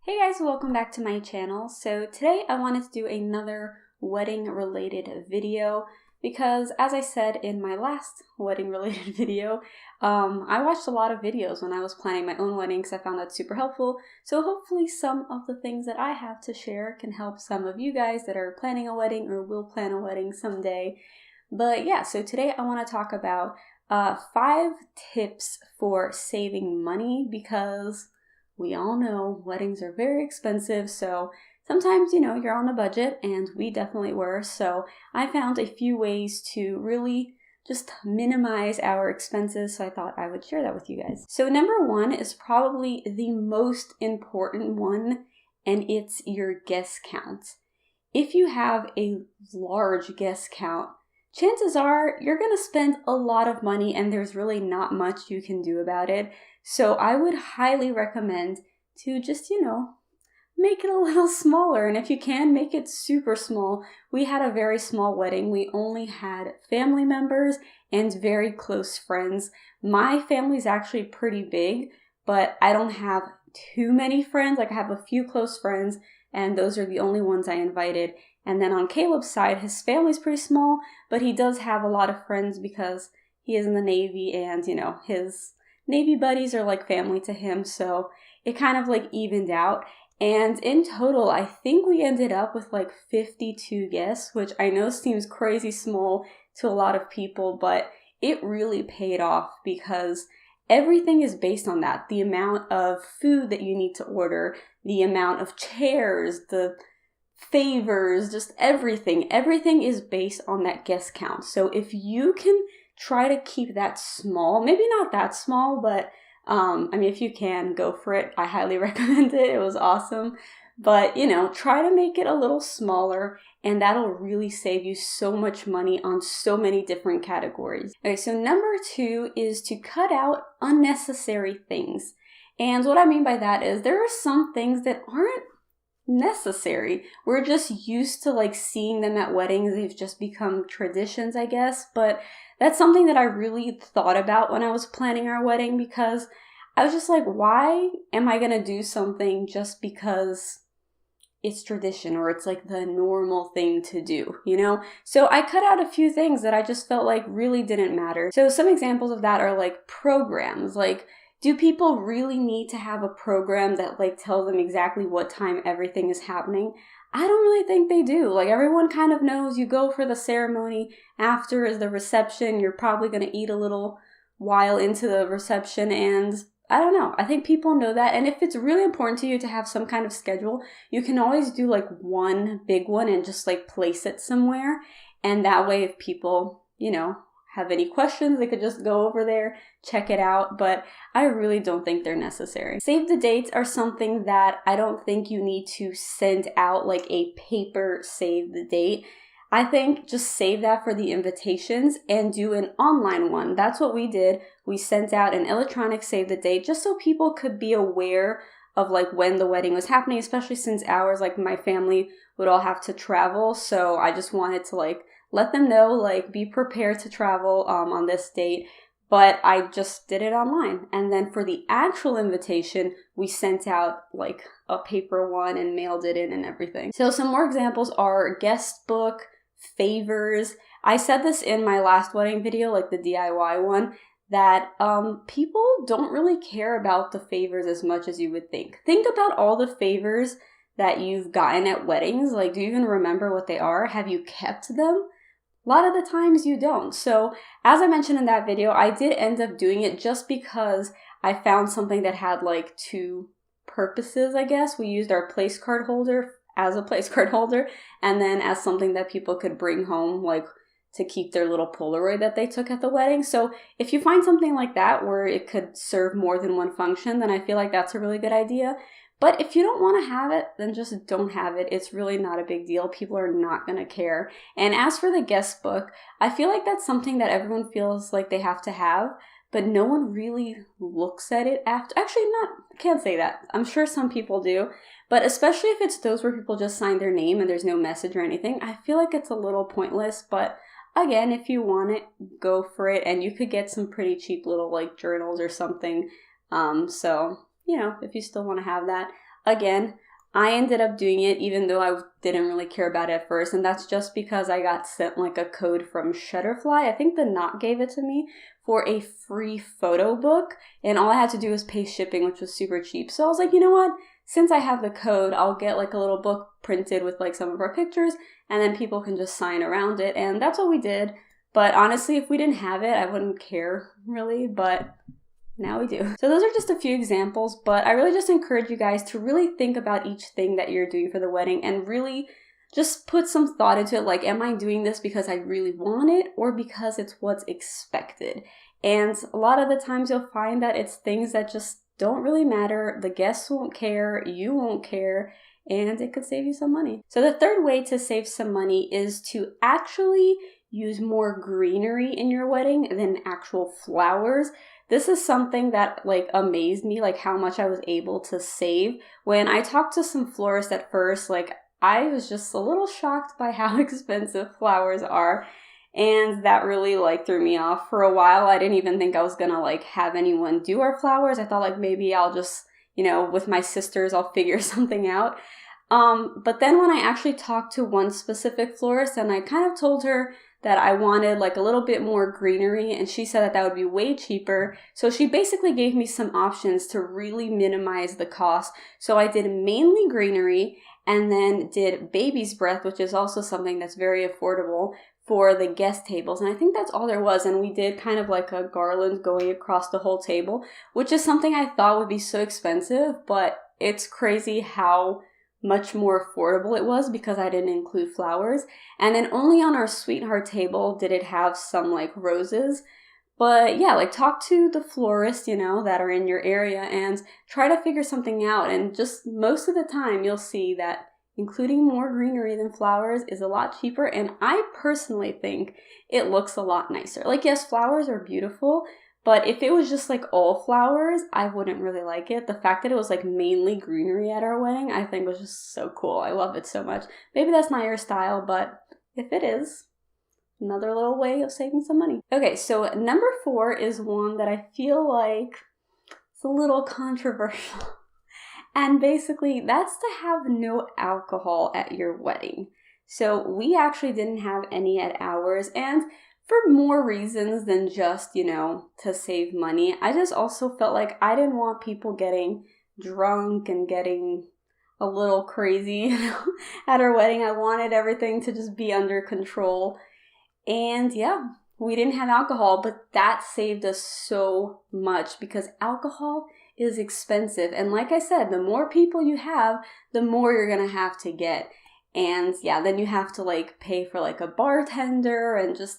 Hey guys, welcome back to my channel. So today I wanted to do another wedding related video because as I said in my last wedding related video, I watched a lot of videos when I was planning my own wedding because I found that super helpful. So hopefully some of the things that I have to share can help some of you guys that are planning a wedding or will plan a wedding someday. But yeah, so today I want to talk about 5 tips for saving money because we all know weddings are very expensive, so sometimes, you're on a budget, and we definitely were. So I found a few ways to really just minimize our expenses, so I thought I would share that with you guys. So number 1 is probably the most important one, and it's your guest count. If you have a large guest count, chances are you're going to spend a lot of money and there's really not much you can do about it. So I would highly recommend to just, make it a little smaller. And if you can, make it super small. We had a very small wedding. We only had family members and very close friends. My family's actually pretty big, but I don't have too many friends. Like I have a few close friends and those are the only ones I invited. And then on Caleb's side, his family's pretty small, but he does have a lot of friends because he is in the Navy and, his Navy buddies are like family to him. So it kind of like evened out. And in total, I think we ended up with like 52 guests, which I know seems crazy small to a lot of people, but it really paid off because everything is based on that. The amount of food that you need to order, the amount of chairs, the favors, just everything. Everything is based on that guest count. So if you can try to keep that small, maybe not that small, but if you can, go for it. I highly recommend it. It was awesome. But, try to make it a little smaller and that'll really save you so much money on so many different categories. Okay, so number 2 is to cut out unnecessary things. And what I mean by that is there are some things that aren't necessary. We're just used to like seeing them at weddings. They've just become traditions, I guess. But that's something that I really thought about when I was planning our wedding because I was just like, why am I going to do something just because it's tradition or it's like the normal thing to do, So I cut out a few things that I just felt like really didn't matter. So some examples of that are like programs. Like, do people really need to have a program that like tells them exactly what time everything is happening? I don't really think they do. Like everyone kind of knows you go for the ceremony, after is the reception, you're probably going to eat a little while into the reception, and I don't know. I think people know that, and if it's really important to you to have some kind of schedule, you can always do like one big one and just like place it somewhere, and that way if people, have any questions, they could just go over there, check it out, but I really don't think they're necessary. Save the dates are something that I don't think you need to send out like a paper save the date. I think just save that for the invitations and do an online one. That's what we did. We sent out an electronic save the date just so people could be aware of like when the wedding was happening, especially since ours, like my family would all have to travel. So I just wanted to like let them know, like, be prepared to travel on this date. But I just did it online. And then for the actual invitation, we sent out like a paper one and mailed it in and everything. So some more examples are guest book, favors. I said this in my last wedding video, like the DIY one, that people don't really care about the favors as much as you would think. Think about all the favors that you've gotten at weddings. Like, do you even remember what they are? Have you kept them? A lot of the times you don't. So as I mentioned in that video, I did end up doing it just because I found something that had like 2 purposes, I guess. We used our place card holder as a place card holder and then as something that people could bring home, like to keep their little Polaroid that they took at the wedding. So if you find something like that where it could serve more than one function, then I feel like that's a really good idea. But if you don't want to have it, then just don't have it. It's really not a big deal. People are not going to care. And as for the guest book, I feel like that's something that everyone feels like they have to have, but no one really looks at it after. Actually, can't say that. I'm sure some people do, but especially if it's those where people just sign their name and there's no message or anything, I feel like it's a little pointless. But again, if you want it, go for it. And you could get some pretty cheap little like journals or something. So if you still want to have that. Again, I ended up doing it even though I didn't really care about it at first, and that's just because I got sent like a code from Shutterfly. I think the Knot gave it to me for a free photo book, and all I had to do was pay shipping, which was super cheap. So I was like, you know what? Since I have the code, I'll get like a little book printed with like some of our pictures, and then people can just sign around it, and that's what we did. But honestly, if we didn't have it, I wouldn't care really, but now we do. So those are just a few examples, but I really just encourage you guys to really think about each thing that you're doing for the wedding and really just put some thought into it. Like, am I doing this because I really want it or because it's what's expected? And a lot of the times you'll find that it's things that just don't really matter. The guests won't care, you won't care, and it could save you some money. So the third way to save some money is to actually use more greenery in your wedding than actual flowers. This is something that like amazed me, like how much I was able to save. When I talked to some florists at first, like I was just a little shocked by how expensive flowers are. And that really like threw me off. For a while, I didn't even think I was gonna like have anyone do our flowers. I thought like maybe I'll just, with my sisters, I'll figure something out. But then when I actually talked to one specific florist and I kind of told her that I wanted like a little bit more greenery, and she said that that would be way cheaper. So she basically gave me some options to really minimize the cost. So I did mainly greenery and then did baby's breath, which is also something that's very affordable for the guest tables. And I think that's all there was. And we did kind of like a garland going across the whole table, which is something I thought would be so expensive, but it's crazy how much more affordable it was because I didn't include flowers. And then only on our sweetheart table did it have some like roses. But yeah, like talk to the florists, that are in your area and try to figure something out. And just most of the time you'll see that including more greenery than flowers is a lot cheaper. And I personally think it looks a lot nicer. Like, yes, flowers are beautiful, but if it was just like all flowers, I wouldn't really like it. The fact that it was like mainly greenery at our wedding, I think was just so cool. I love it so much. Maybe that's not your style, but if it is, another little way of saving some money. Okay, so number 4 is one that I feel like it's a little controversial. And basically, that's to have no alcohol at your wedding. So we actually didn't have any at ours, and for more reasons than just, to save money. I just also felt like I didn't want people getting drunk and getting a little crazy, at our wedding. I wanted everything to just be under control. And yeah, we didn't have alcohol, but that saved us so much because alcohol is expensive. And like I said, the more people you have, the more you're going to have to get. And yeah, then you have to like pay for like a bartender and just,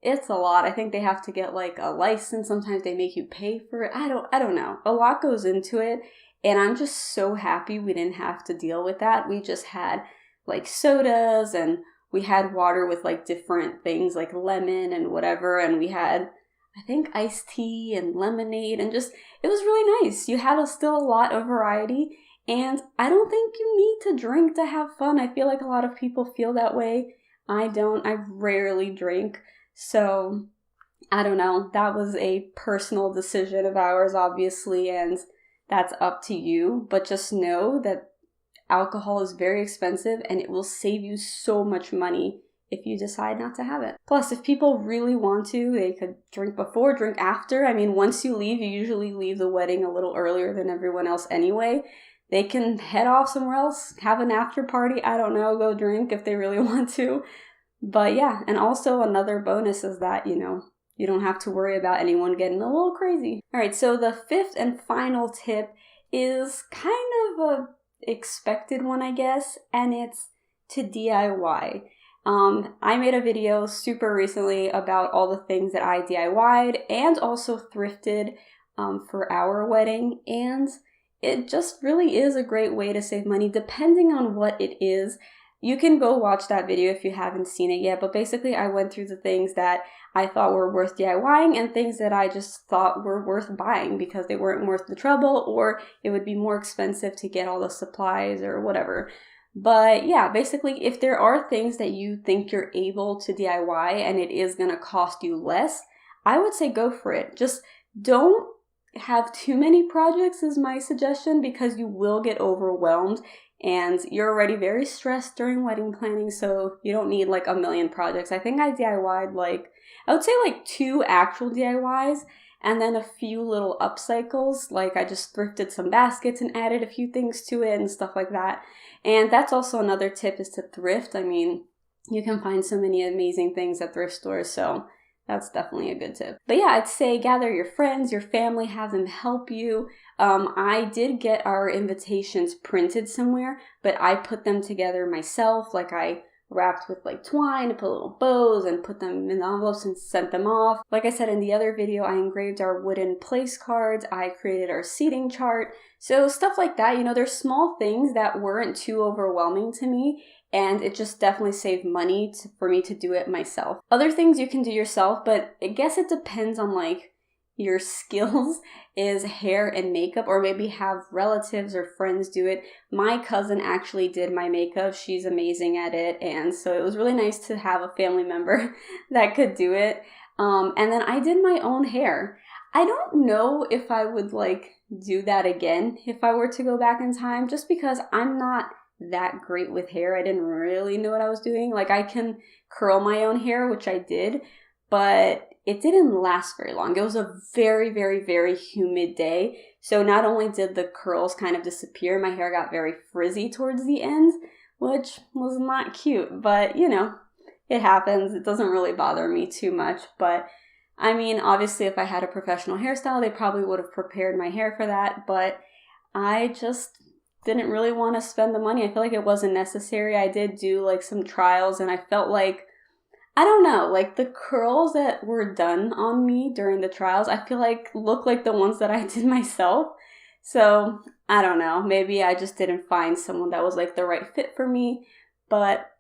it's a lot. I think they have to get like a license. Sometimes they make you pay for it. I don't know. A lot goes into it. And I'm just so happy we didn't have to deal with that. We just had like sodas and we had water with like different things like lemon and whatever. And we had, I think, iced tea and lemonade and just, it was really nice. You had still a lot of variety. And I don't think you need to drink to have fun. I feel like a lot of people feel that way. I don't. I rarely drink. So, I don't know, that was a personal decision of ours, obviously, and that's up to you. But just know that alcohol is very expensive and it will save you so much money if you decide not to have it. Plus, if people really want to, they could drink before, drink after. I mean, once you leave, you usually leave the wedding a little earlier than everyone else anyway. They can head off somewhere else, have an after party, I don't know, go drink if they really want to. But yeah, and also another bonus is that, you don't have to worry about anyone getting a little crazy. All right, so the 5th and final tip is kind of a expected one, I guess, and it's to DIY. I made a video super recently about all the things that I DIY'd and also thrifted for our wedding, and it just really is a great way to save money depending on what it is. You can go watch that video if you haven't seen it yet, but basically I went through the things that I thought were worth DIYing and things that I just thought were worth buying because they weren't worth the trouble or it would be more expensive to get all the supplies or whatever. But yeah, basically if there are things that you think you're able to DIY and it is going to cost you less, I would say go for it. Just don't have too many projects is my suggestion, because you will get overwhelmed and you're already very stressed during wedding planning, so you don't need like a million projects. I think I DIY'd I would say 2 actual DIYs and then a few little upcycles. Like I just thrifted some baskets and added a few things to it and stuff like that. And that's also another tip, is to thrift. I mean, you can find so many amazing things at thrift stores, so that's definitely a good tip. But yeah, I'd say gather your friends, your family, have them help you. I did get our invitations printed somewhere, but I put them together myself. Like I wrapped with twine and put little bows and put them in the envelopes and sent them off. Like I said in the other video, I engraved our wooden place cards. I created our seating chart. So stuff like that, there's small things that weren't too overwhelming to me, and it just definitely saved money for me to do it myself. Other things you can do yourself, but I guess it depends on your skills, is hair and makeup, or maybe have relatives or friends do it. My cousin actually did my makeup. She's amazing at it, and so it was really nice to have a family member that could do it. And then I did my own hair. I don't know if I would do that again if I were to go back in time, just because I'm not that great with hair. I didn't really know what I was doing. I can curl my own hair, which I did, but it didn't last very long. It was a very, very, very humid day. So not only did the curls kind of disappear, my hair got very frizzy towards the end, which was not cute, but it happens. It doesn't really bother me too much. But I mean, obviously if I had a professional hairstyle, they probably would have prepared my hair for that, but I just didn't really want to spend the money. I feel like it wasn't necessary. I did do some trials, and I felt I don't know, the curls that were done on me during the trials, I feel look like the ones that I did myself. So I don't know, maybe I just didn't find someone that was the right fit for me. But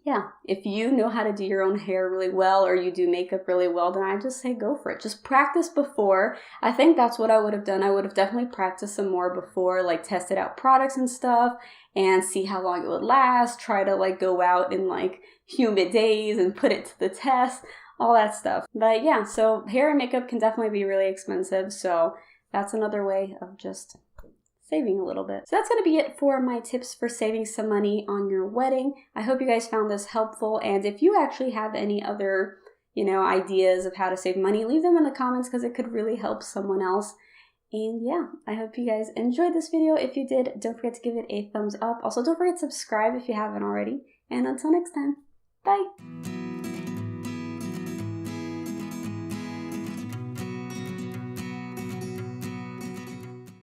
yeah, if you know how to do your own hair really well, or you do makeup really well, then I just say go for it. Just practice before. I think that's what I would have done. I would have definitely practiced some more before, tested out products and stuff and see how long it would last. Try to go out in humid days and put it to the test, all that stuff. But yeah, so hair and makeup can definitely be really expensive. So that's another way of just saving a little bit. So that's going to be it for my tips for saving some money on your wedding. I hope you guys found this helpful, and if you actually have any other, ideas of how to save money, leave them in the comments, because it could really help someone else. And yeah, I hope you guys enjoyed this video. If you did, don't forget to give it a thumbs up. Also, don't forget to subscribe if you haven't already. And until next time, bye!